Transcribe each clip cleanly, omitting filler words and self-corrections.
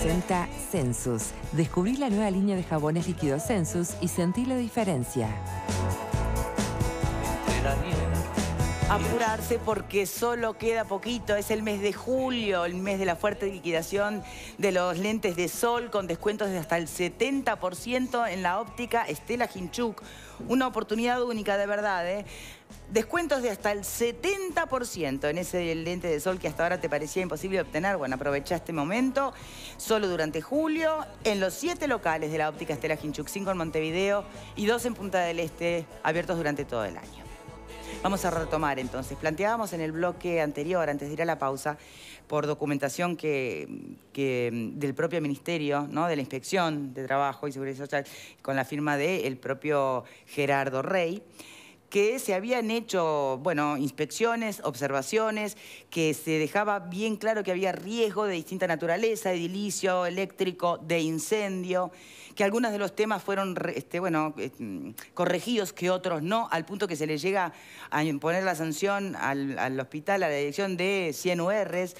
presenta Sensus. Descubrí la nueva línea de jabones líquidos Sensus y sentí la diferencia. Apurarse porque solo queda poquito, es el mes de julio, el mes de la fuerte liquidación de los lentes de sol con descuentos de hasta el 70% en la óptica Stella Ginchuk. Una oportunidad única, de verdad, ¿eh? Descuentos de hasta el 70% en ese lente de sol que hasta ahora te parecía imposible obtener. Bueno, aprovecha este momento, solo durante julio, en los 7 locales de la óptica Stella Ginchuk, 5 en Montevideo y 2 en Punta del Este, abiertos durante todo el año. Vamos a retomar entonces. Planteábamos en el bloque anterior, antes de ir a la pausa, por documentación que del propio Ministerio, ¿no?, de la Inspección de Trabajo y Seguridad Social, con la firma del propio Gerardo Rey, que se habían hecho, bueno, inspecciones, observaciones, que se dejaba bien claro que había riesgo de distinta naturaleza, edilicio, eléctrico, de incendio, que algunos de los temas fueron, corregidos, que otros no, al punto que se le llega a imponer la sanción al hospital, a la dirección de 100 URs.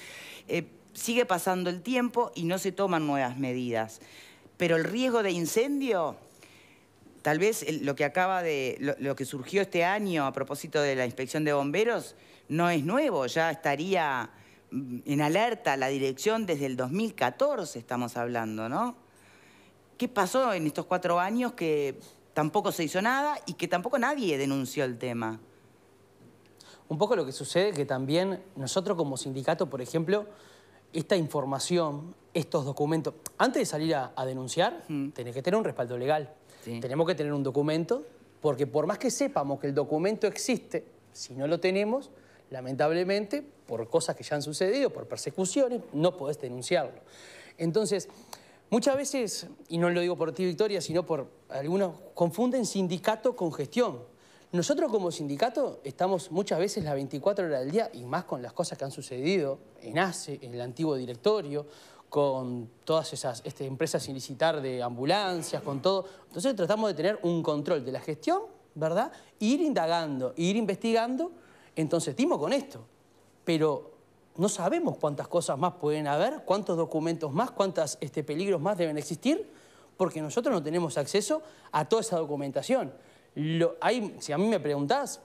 Sigue pasando el tiempo y no se toman nuevas medidas. Pero el riesgo de incendio... Tal vez lo que surgió este año a propósito de la inspección de bomberos no es nuevo, ya estaría en alerta la dirección desde el 2014, estamos hablando, ¿no? ¿Qué pasó en estos 4 años que tampoco se hizo nada y que tampoco nadie denunció el tema? Un poco lo que sucede es que también nosotros como sindicato, por ejemplo, esta información, estos documentos, antes de salir a denunciar, tenés que tener un respaldo legal. Sí. Tenemos que tener un documento, porque por más que sepamos que el documento existe, si no lo tenemos, lamentablemente, por cosas que ya han sucedido, por persecuciones, no podés denunciarlo. Entonces, muchas veces, y no lo digo por ti, Victoria, sino por algunos, confunden sindicato con gestión. Nosotros como sindicato estamos muchas veces las 24 horas del día, y más con las cosas que han sucedido en ACE, en el antiguo directorio, con todas esas empresas sin licitar de ambulancias, con todo. Entonces tratamos de tener un control de la gestión, ¿verdad? E ir indagando, e ir investigando. Entonces dimos con esto, pero no sabemos cuántas cosas más pueden haber, cuántos documentos más, cuántos peligros más deben existir, porque nosotros no tenemos acceso a toda esa documentación. Si a mí me preguntás,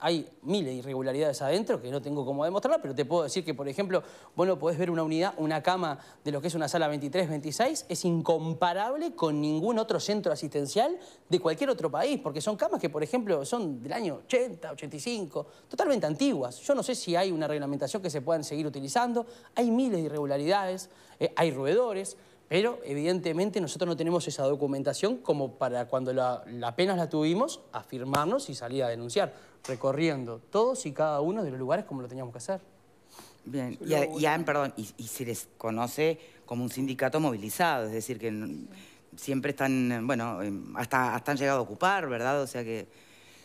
hay miles de irregularidades adentro que no tengo cómo demostrarlas, pero te puedo decir que, por ejemplo, vos no podés ver una unidad, una cama de lo que es una sala 23-26, es incomparable con ningún otro centro asistencial de cualquier otro país, porque son camas que, por ejemplo, son del año 80, 85, totalmente antiguas. Yo no sé si hay una reglamentación que se puedan seguir utilizando, hay miles de irregularidades, hay roedores, pero evidentemente nosotros no tenemos esa documentación como para cuando apenas la tuvimos, afirmarnos y salir a denunciar, recorriendo todos y cada uno de los lugares como lo teníamos que hacer. Bien, y se les conoce como un sindicato movilizado, es decir, que siempre están, bueno, hasta han llegado a ocupar, ¿verdad? O sea que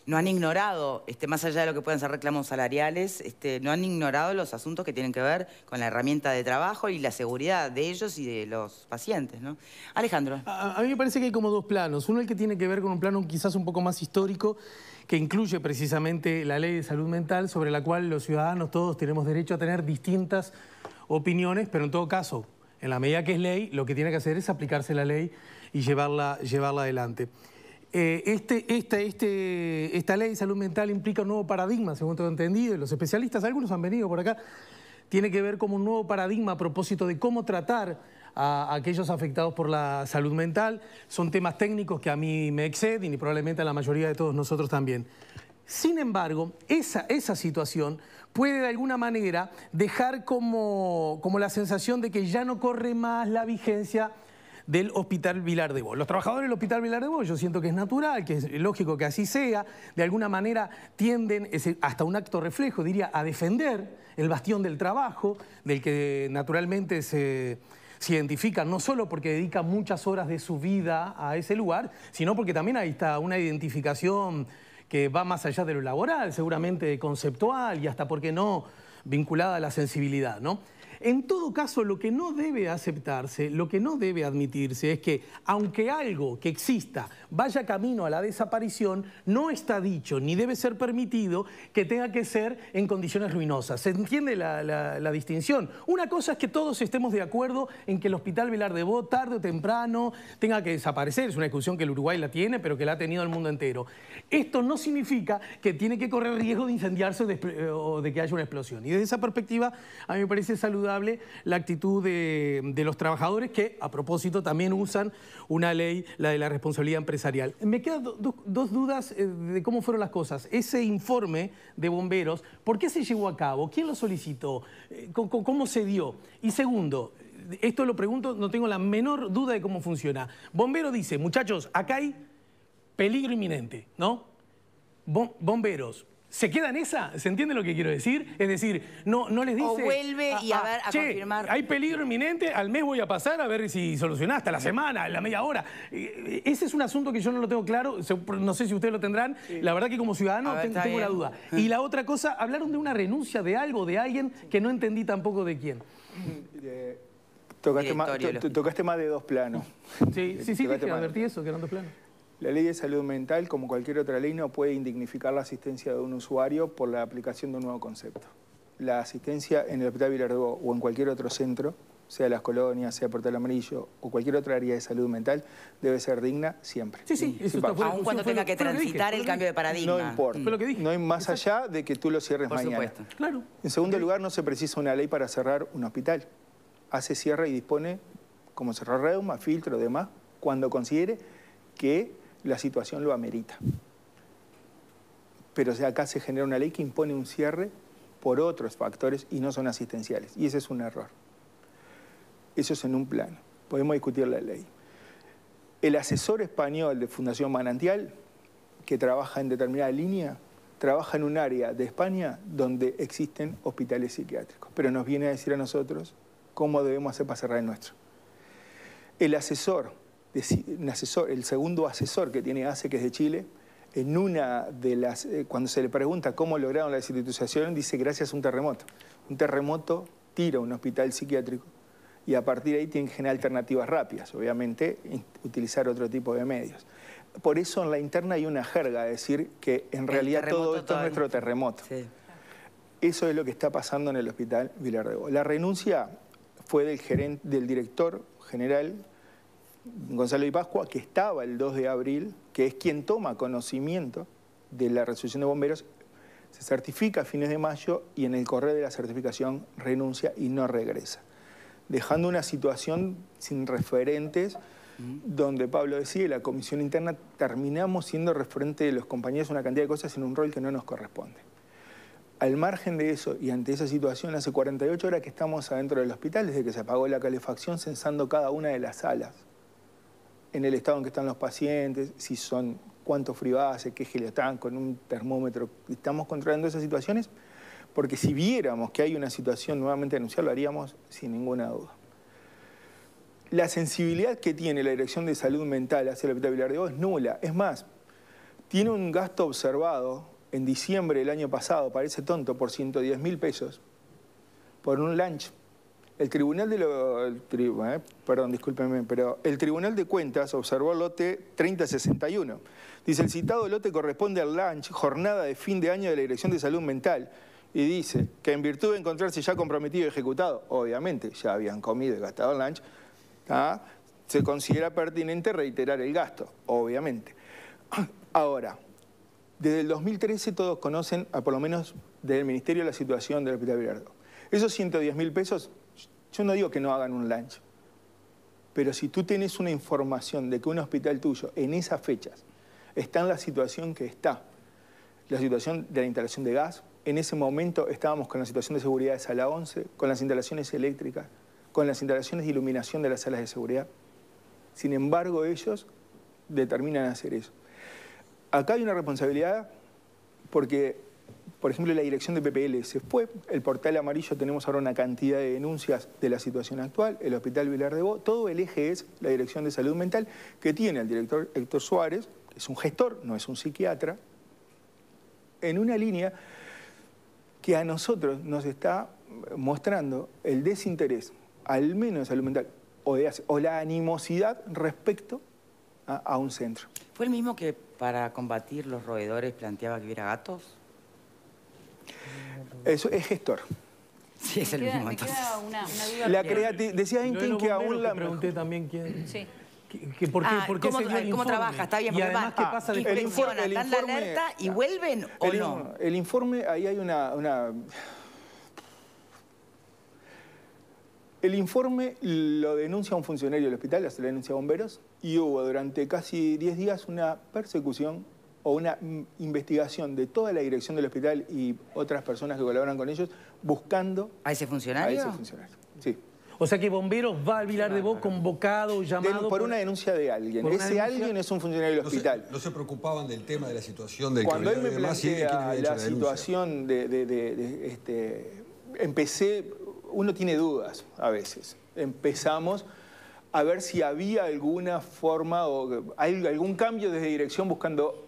no han ignorado, más allá de lo que puedan ser reclamos salariales, no han ignorado los asuntos que tienen que ver con la herramienta de trabajo y la seguridad de ellos y de los pacientes, ¿no? Alejandro. A mí me parece que hay como 2 planos. Uno el que tiene que ver con un plano quizás un poco más histórico, que incluye precisamente la ley de salud mental, sobre la cual los ciudadanos todos tenemos derecho a tener distintas opiniones, pero en todo caso, en la medida que es ley, lo que tiene que hacer es aplicarse la ley y llevarla adelante. Esta ley de salud mental implica un nuevo paradigma, según tengo entendido, y los especialistas, algunos han venido por acá, tiene que ver como un nuevo paradigma a propósito de cómo tratar a aquellos afectados por la salud mental. Son temas técnicos que a mí me exceden y probablemente a la mayoría de todos nosotros también. Sin embargo, esa situación puede de alguna manera dejar como la sensación de que ya no corre más la vigencia del Hospital Vilar de Bo. Los trabajadores del Hospital Vilar de Bo, yo siento que es natural, que es lógico que así sea, de alguna manera tienden, hasta un acto reflejo, diría, a defender el bastión del trabajo, del que naturalmente se identifican, no solo porque dedican muchas horas de su vida a ese lugar, sino porque también ahí está una identificación que va más allá de lo laboral, seguramente conceptual y hasta, ¿por qué no?, vinculada a la sensibilidad, ¿no? En todo caso, lo que no debe aceptarse, lo que no debe admitirse es que, aunque algo que exista vaya camino a la desaparición, no está dicho ni debe ser permitido que tenga que ser en condiciones ruinosas. ¿Se entiende la distinción? Una cosa es que todos estemos de acuerdo en que el Hospital Vilar de Bo, tarde o temprano, tenga que desaparecer. Es una discusión que el Uruguay la tiene, pero que la ha tenido el mundo entero. Esto no significa que tiene que correr riesgo de incendiarse o de que haya una explosión. Y desde esa perspectiva, a mí me parece saludable la actitud de los trabajadores que, a propósito, también usan una ley, la de la responsabilidad empresarial. Me quedan dos dudas de cómo fueron las cosas. Ese informe de bomberos, ¿por qué se llevó a cabo? ¿Quién lo solicitó? ¿Cómo se dio? Y segundo, esto lo pregunto, no tengo la menor duda de cómo funciona. Bombero dice, muchachos, acá hay peligro inminente, ¿no? Bomberos. ¿Se queda en esa? ¿Se entiende lo que quiero decir? Es decir, no les dice... O vuelve y a confirmar. Hay peligro inminente, al mes voy a pasar a ver si solucionaste, a la semana, a la media hora. Ese es un asunto que yo no lo tengo claro, no sé si ustedes lo tendrán. Sí. La verdad que como ciudadano tengo la duda. Y la otra cosa, hablaron de una renuncia de algo, de alguien, que no entendí tampoco de quién. Tocaste más de dos planos. Sí, dije, advertí eso, que eran dos planos. La ley de salud mental, como cualquier otra ley, no puede indignificar la asistencia de un usuario por la aplicación de un nuevo concepto. La asistencia en el Hospital Vilar de Bo o en cualquier otro centro, sea Las Colonias, sea Portal Amarillo o cualquier otra área de salud mental, debe ser digna siempre. Sí, eso está fuera. Aun cuando tenga que transitar el cambio de paradigma. No importa. Fue lo que dije. No hay más allá de que tú lo cierres mañana. Por supuesto. Claro. En segundo lugar, no se precisa una ley para cerrar un hospital. Hace, cierra y dispone, como cerrar reuma, filtro, demás, cuando considere que la situación lo amerita. Pero acá se genera una ley que impone un cierre por otros factores y no son asistenciales. Y ese es un error. Eso es en un plano. Podemos discutir la ley. El asesor español de Fundación Manantial, que trabaja en determinada línea, trabaja en un área de España donde existen hospitales psiquiátricos. Pero nos viene a decir a nosotros cómo debemos hacer para cerrar el nuestro. El el segundo asesor que tiene ACE, que es de Chile, en una de las, cuando se le pregunta cómo lograron la desinstitucionalización, dice gracias a un terremoto. Un terremoto tira un hospital psiquiátrico y a partir de ahí tienen que generar alternativas rápidas, obviamente utilizar otro tipo de medios. Por eso en la interna hay una jerga de decir que en realidad todo esto es nuestro terremoto. Sí. Eso es lo que está pasando en el Hospital Vilar de Bo. La renuncia fue del director general, Gonzalo Di Pascua, que estaba el 2 de abril, que es quien toma conocimiento de la resolución de bomberos, se certifica a fines de mayo y en el correo de la certificación renuncia y no regresa, dejando una situación sin referentes, donde Pablo decía, la comisión interna terminamos siendo referente de los compañeros una cantidad de cosas en un rol que no nos corresponde. Al margen de eso y ante esa situación, hace 48 horas que estamos adentro del hospital, desde que se apagó la calefacción, censando cada una de las salas, en el estado en que están los pacientes, si son, cuánto frío hace, qué gel están, con un termómetro. Estamos controlando esas situaciones porque si viéramos que hay una situación nuevamente anunciada, lo haríamos sin ninguna duda. La sensibilidad que tiene la Dirección de Salud Mental hacia el Hospital Vilar de Bo es nula. Es más, tiene un gasto observado en diciembre del año pasado, parece tonto, por 110.000 pesos, por un lunch. El Tribunal de perdón, discúlpenme, pero el Tribunal de Cuentas observó el lote 3061. Dice, el citado lote corresponde al lunch, jornada de fin de año de la Dirección de Salud Mental, y dice que en virtud de encontrarse ya comprometido y ejecutado, obviamente ya habían comido y gastado el lunch, se considera pertinente reiterar el gasto, obviamente. Ahora, desde el 2013 todos conocen, por lo menos del Ministerio, la situación del Hospital Vilar de Bo. Esos 110.000 pesos, yo no digo que no hagan un lunch, pero si tú tienes una información de que un hospital tuyo en esas fechas está en la situación que está, la situación de la instalación de gas, en ese momento estábamos con la situación de seguridad de sala 11, con las instalaciones eléctricas, con las instalaciones de iluminación de las salas de seguridad. Sin embargo, ellos determinan hacer eso. Acá hay una responsabilidad porque, por ejemplo, la dirección de PPL se fue, el Portal Amarillo tenemos ahora una cantidad de denuncias de la situación actual, el Hospital Vilar de Bo, todo el eje es la Dirección de Salud Mental, que tiene al director Héctor Suárez, que es un gestor, no es un psiquiatra, en una línea que a nosotros nos está mostrando el desinterés, al menos de salud mental, o la animosidad respecto a un centro. ¿Fue el mismo que para combatir los roedores planteaba que hubiera gatos? Eso es gestor. Sí, es el mismo. Me Entonces. queda una duda. Decía Einstein que aún la... pregunté también quién... Sí. ¿Por qué se dio el ¿Cómo informe? trabaja? Está bien, Y porque además, ¿qué pasa después? inspeccionan, dan la alerta y vuelven o no. El informe, ahí hay una... El informe lo denuncia un funcionario del hospital, se lo denuncia a bomberos, y hubo durante casi 10 días una persecución o una investigación de toda la dirección del hospital y otras personas que colaboran con ellos, buscando ¿A ese funcionario? a ese funcionario. Sí. O sea que Bomberos va al Vilar de Bo convocado, llamado... Por una denuncia de alguien. Ese alguien es un funcionario del hospital. No se preocupaban del tema de la situación del Cuando él me demás, sí, ¿quién plantea había hecho la situación empecé, uno tiene dudas a veces. Empezamos a ver si había alguna forma o algún cambio desde dirección buscando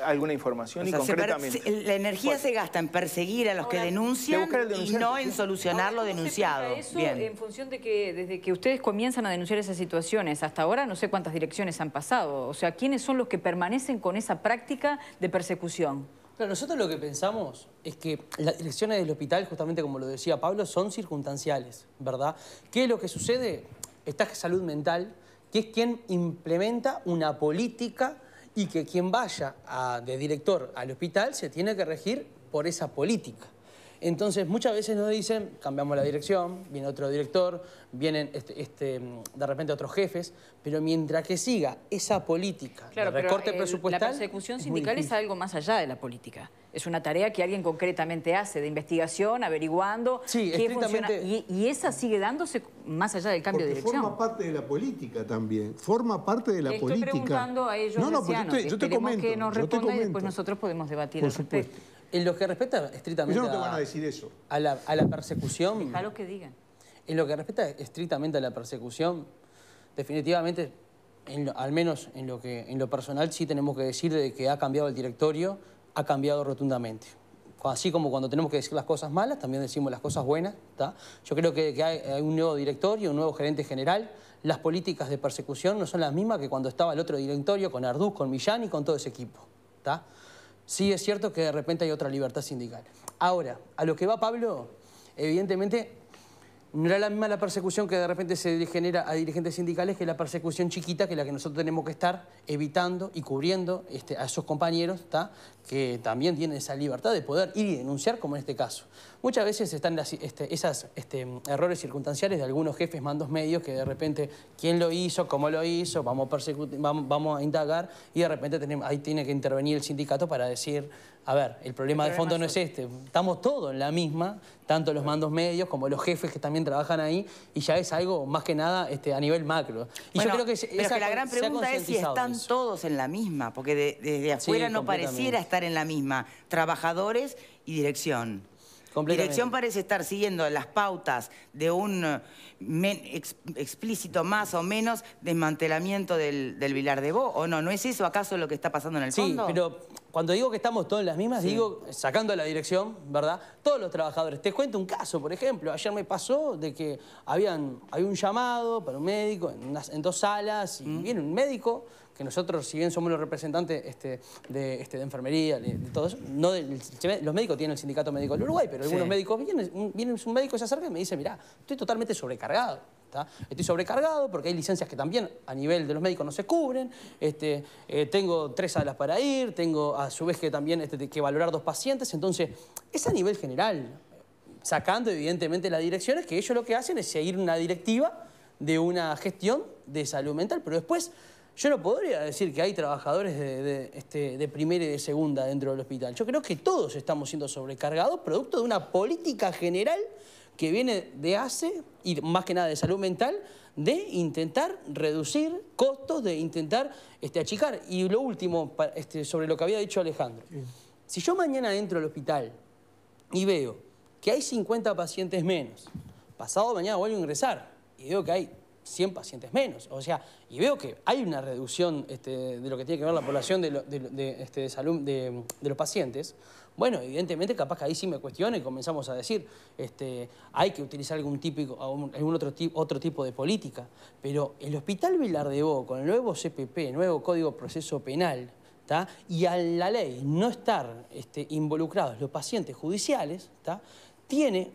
alguna información, O sea, y concretamente. la energía se gasta en perseguir a los que denuncian de buscar al y denunciante, no en sí. solucionar lo Ahora, ¿cómo denunciado. se explica eso Bien. en función de que desde que ustedes comienzan a denunciar esas situaciones hasta ahora no sé cuántas direcciones han pasado? O sea, ¿quiénes son los que permanecen con esa práctica de persecución? Claro, nosotros lo que pensamos es que las direcciones del hospital, justamente como lo decía Pablo, son circunstanciales, ¿verdad? ¿Qué es lo que sucede? Está Salud Mental, que es quien implementa una política y que quien vaya de director al hospital se tiene que regir por esa política. Entonces, muchas veces nos dicen, cambiamos la dirección, viene otro director, vienen de repente otros jefes, pero mientras que siga esa política de recorte presupuestal... La persecución sindical es algo más allá de la política. Es una tarea que alguien concretamente hace, de investigación, averiguando Sí, qué estrictamente... funciona. Y esa sigue dándose más allá del cambio de dirección. Forma parte de la política también. Forma parte de la Estoy política. preguntando a ellos, No, Luciano, yo te comento. que nos yo te respondan y comento. después nosotros podemos debatir Por al respecto. supuesto. En lo que respecta estrictamente Ellos no te van a decir eso. a la persecución... Déjalo que digan. En lo que respecta estrictamente a la persecución, definitivamente, al menos en lo personal, sí tenemos que decir de que ha cambiado el directorio, ha cambiado rotundamente. Así como cuando tenemos que decir las cosas malas, también decimos las cosas buenas, ¿tá? Yo creo que hay un nuevo directorio, un nuevo gerente general. Las políticas de persecución no son las mismas que cuando estaba el otro directorio, con Arduz, con Millán y con todo ese equipo, ¿tá? Sí es cierto que de repente hay otra libertad sindical. Ahora, a lo que va Pablo, evidentemente no era la misma la persecución que de repente se genera a dirigentes sindicales que la persecución chiquita, que la que nosotros tenemos que estar evitando y cubriendo a esos compañeros, ¿tá? Que también tienen esa libertad de poder ir y denunciar, como en este caso. Muchas veces están esos errores circunstanciales de algunos jefes mandos medios que de repente, ¿quién lo hizo? ¿Cómo lo hizo? Vamos a indagar y de repente ahí tiene que intervenir el sindicato para decir, a ver, el problema de fondo no es este. Estamos todos en la misma, tanto los mandos medios como los jefes que también trabajan ahí, y ya es algo más que nada a nivel macro. Y Bueno, yo creo que pero que la gran pregunta es si están todos en la misma, porque desde afuera no pareciera estar en la misma. Trabajadores y dirección. Dirección parece estar siguiendo las pautas de un explícito más o menos desmantelamiento del Vilar de Bo, ¿o no? ¿No es eso acaso lo que está pasando en el fondo? Sí, pero cuando digo que estamos todos en las mismas, digo, sacando la dirección, ¿verdad? Todos los trabajadores. Te cuento un caso, por ejemplo. Ayer me pasó de que había un llamado para un médico en 2 salas, y viene un médico, que nosotros, si bien somos los representantes de enfermería, de todo eso, los médicos tienen el Sindicato Médico del Uruguay, pero algunos médicos vienen un médico, se acerca y me dice, mirá, estoy totalmente sobrecargado. ¿Tá? Estoy sobrecargado porque hay licencias que también a nivel de los médicos no se cubren, tengo 3 salas para ir, tengo a su vez que también que valorar 2 pacientes, entonces es a nivel general, sacando evidentemente las direcciones, que ellos lo que hacen es seguir una directiva de una gestión de salud mental, pero después yo no podría decir que hay trabajadores de primera y de segunda dentro del hospital. Yo creo que todos estamos siendo sobrecargados producto de una política general que viene de hace, y más que nada de salud mental, de intentar reducir costos, de intentar achicar. Y lo último, sobre lo que había dicho Alejandro. Si yo mañana entro al hospital y veo que hay 50 pacientes menos, pasado mañana vuelvo a ingresar y veo que hay 100 pacientes menos, o sea, y veo que hay una reducción de lo que tiene que ver la población de salud de los pacientes, bueno, evidentemente capaz que ahí sí me cuestiono y comenzamos a decir, hay que utilizar algún otro tipo de política. Pero el Hospital Vilar de Bo, con el nuevo CPP, nuevo Código de Proceso Penal, ¿tá? Y a la ley no estar involucrados los pacientes judiciales, ¿tá? Tiene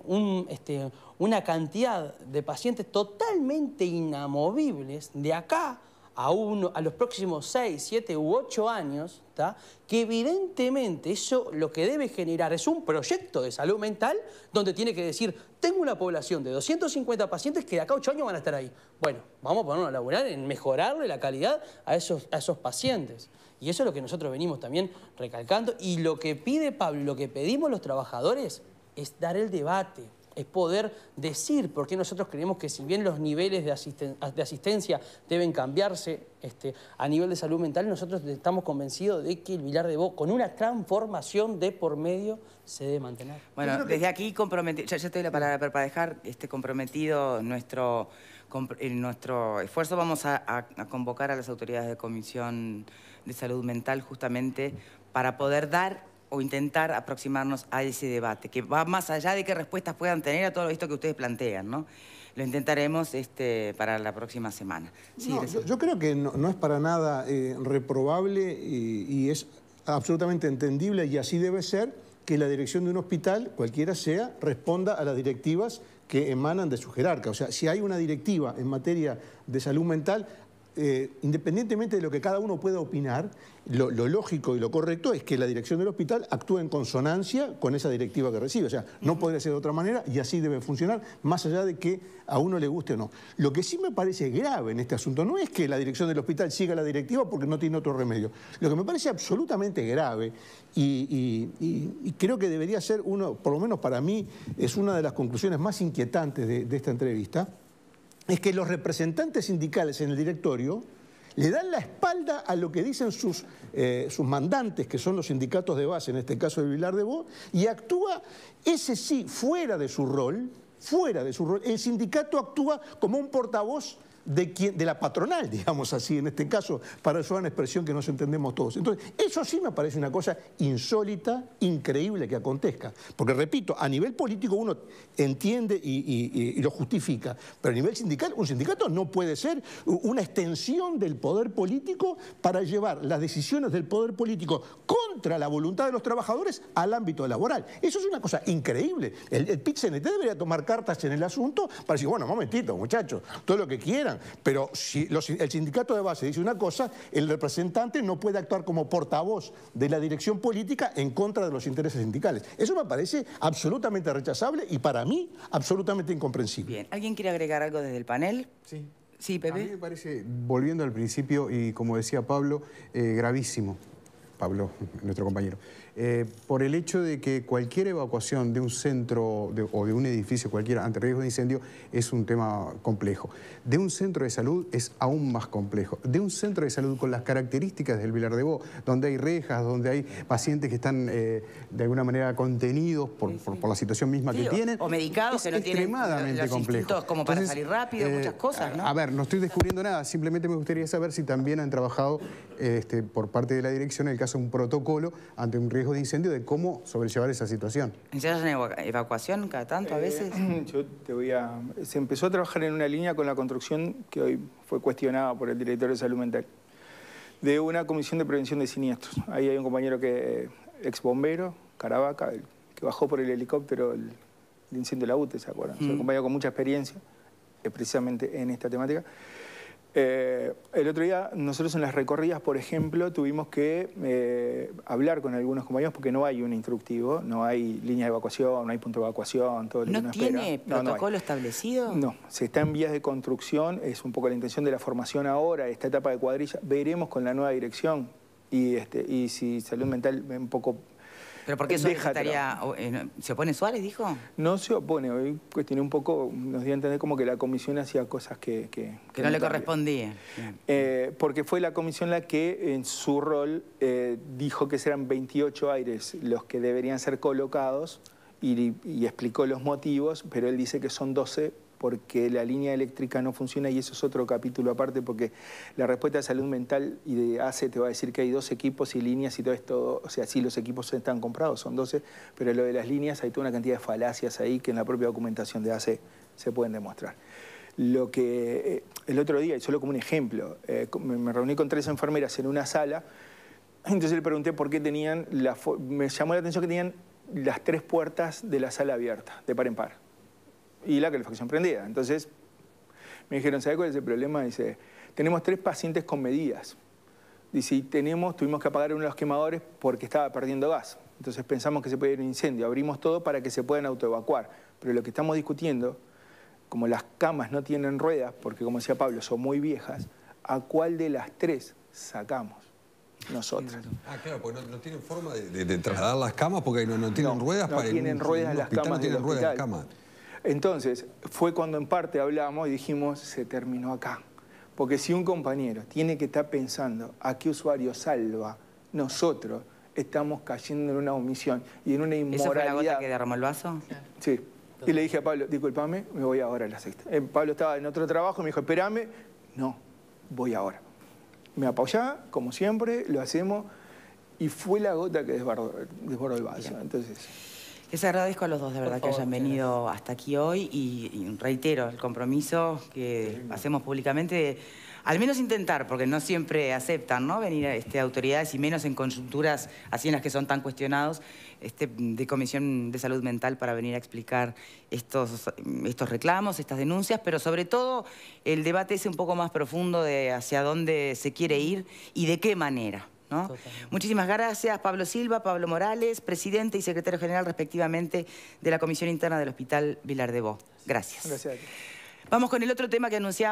una cantidad de pacientes totalmente inamovibles de acá a los próximos 6, 7 u 8 años, ¿tá? Que evidentemente eso lo que debe generar es un proyecto de salud mental donde tiene que decir, tengo una población de 250 pacientes que de acá a 8 años van a estar ahí. Bueno, vamos a ponernos a laburar en mejorarle la calidad a esos pacientes. Y eso es lo que nosotros venimos también recalcando. Y lo que pide Pablo, lo que pedimos los trabajadores es dar el debate, es poder decir por qué nosotros creemos que si bien los niveles de asistencia deben cambiarse a nivel de salud mental, nosotros estamos convencidos de que el Vilar de Bo, con una transformación de por medio, se debe mantener. Bueno, desde aquí comprometido, ya te doy la palabra, pero para dejar comprometido nuestro esfuerzo, vamos a convocar a las autoridades de Comisión de Salud Mental justamente para poder dar o intentar aproximarnos a ese debate, que va más allá de qué respuestas puedan tener a todo esto que ustedes plantean, ¿no? Lo intentaremos para la próxima semana. Sí, no, yo creo que no es para nada reprobable y es absolutamente entendible, y así debe ser, que la dirección de un hospital, cualquiera sea, responda a las directivas que emanan de su jerarca. O sea, si hay una directiva en materia de salud mental, independientemente de lo que cada uno pueda opinar, lo lógico y lo correcto es que la dirección del hospital actúe en consonancia con esa directiva que recibe. O sea, no podría ser de otra manera y así debe funcionar, más allá de que a uno le guste o no. Lo que sí me parece grave en este asunto no es que la dirección del hospital siga la directiva porque no tiene otro remedio. Lo que me parece absolutamente grave y creo que debería ser uno, por lo menos para mí, es una de las conclusiones más inquietantes de esta entrevista, es que los representantes sindicales en el directorio le dan la espalda a lo que dicen sus mandantes, que son los sindicatos de base, en este caso de Vilar de Bo, y actúa, ese sí, fuera de su rol. El sindicato actúa como un portavoz de la patronal, digamos así, en este caso, para usar una expresión que nos entendemos todos. Entonces, eso sí me parece una cosa insólita, increíble que acontezca. Porque, repito, a nivel político uno entiende y lo justifica, pero a nivel sindical, un sindicato no puede ser una extensión del poder político para llevar las decisiones del poder político contra la voluntad de los trabajadores al ámbito laboral. Eso es una cosa increíble. El PIT-CNT debería tomar cartas en el asunto para decir, bueno, momentito, muchachos, todo lo que quieran. Pero si el sindicato de base dice una cosa, el representante no puede actuar como portavoz de la dirección política en contra de los intereses sindicales. Eso me parece absolutamente rechazable y para mí absolutamente incomprensible. Bien, ¿alguien quiere agregar algo desde el panel? Sí. Sí, Pepe. A mí me parece, volviendo al principio y como decía Pablo, gravísimo, Pablo, nuestro compañero, por el hecho de que cualquier evacuación de un centro o de un edificio cualquiera ante riesgo de incendio es un tema complejo. De un centro de salud es aún más complejo. De un centro de salud con las características del Vilar de Bo, donde hay rejas, donde hay pacientes que están de alguna manera contenidos por la situación misma que tienen. O medicados que no tienen extremadamente complejo. Como para salir rápido, muchas cosas, ¿no? A ver, no estoy descubriendo nada, simplemente me gustaría saber si también han trabajado por parte de la dirección, en el caso de un protocolo ante un riesgo de incendio, de cómo sobrellevar esa situación. ¿Ensayas en evacuación cada tanto a veces? Se empezó a trabajar en una línea con la construcción que hoy fue cuestionada por el director de Salud Mental, de una comisión de prevención de siniestros. Ahí hay un compañero ex bombero, Caravaca, que bajó por el helicóptero el incendio de la UTE, ¿se acuerdan? Es un compañero con mucha experiencia, precisamente en esta temática. El otro día, nosotros en las recorridas, por ejemplo, tuvimos que hablar con algunos compañeros porque no hay un instructivo, no hay línea de evacuación, no hay punto de evacuación, todo lo que uno espera. ¿No tiene protocolo establecido? No, se está en vías de construcción, es un poco la intención de la formación ahora, esta etapa de cuadrilla. Veremos con la nueva dirección y si Salud Mental un poco... ¿Pero por qué Suárez se opone Suárez, dijo? No se opone, hoy cuestioné un poco, nos dio a entender como que la comisión hacía cosas que no le correspondían. Porque fue la comisión la que en su rol dijo que serán 28 aires los que deberían ser colocados y explicó los motivos, pero él dice que son 12 porque la línea eléctrica no funciona y eso es otro capítulo aparte porque la respuesta de salud mental y de ACE te va a decir que hay 2 equipos y líneas y todo esto, o sea, sí los equipos están comprados, son 12, pero lo de las líneas hay toda una cantidad de falacias ahí que en la propia documentación de ACE se pueden demostrar. Lo que el otro día, y solo como un ejemplo, me reuní con 3 enfermeras en una sala, entonces le pregunté por qué tenían, me llamó la atención que tenían las 3 puertas de la sala abiertas, de par en par, y la calefacción prendida. Entonces me dijeron, ¿sabe cuál es el problema? Dice, tenemos 3 pacientes con medidas. Dice, y tuvimos que apagar uno de los quemadores porque estaba perdiendo gas. Entonces pensamos que se puede ir un incendio, abrimos todo para que se puedan autoevacuar. Pero lo que estamos discutiendo, como las camas no tienen ruedas, porque como decía Pablo, son muy viejas, ¿a cuál de las 3 sacamos? Nosotras. Ah, claro, porque no tienen forma de trasladar las camas porque no tienen ruedas no para tienen ruedas las camas, no tienen ruedas las camas. Entonces, fue cuando en parte hablamos y dijimos, se terminó acá. Porque si un compañero tiene que estar pensando a qué usuario salva, nosotros estamos cayendo en una omisión y en una inmoralidad. ¿Eso fue la gota que derramó el vaso? Sí. Y le dije a Pablo, discúlpame, me voy ahora a la sexta. Pablo estaba en otro trabajo, me dijo, espérame. No, voy ahora. Me apoyá, como siempre, lo hacemos, y fue la gota que desbordó el vaso. Entonces, les agradezco a los dos, de verdad, que hayan venido hasta aquí hoy y reitero el compromiso que hacemos públicamente de, al menos intentar, porque no siempre aceptan, ¿no?, venir autoridades y menos en coyunturas así en las que son tan cuestionados, de Comisión de Salud Mental para venir a explicar estos reclamos, estas denuncias, pero sobre todo el debate ese un poco más profundo de hacia dónde se quiere ir y de qué manera, ¿no? Muchísimas gracias, Pablo Silva, Pablo Morales, presidente y secretario general respectivamente de la Comisión Interna del Hospital Vilar de Bo. Gracias. gracias a ti. Vamos con el otro tema que anunciamos.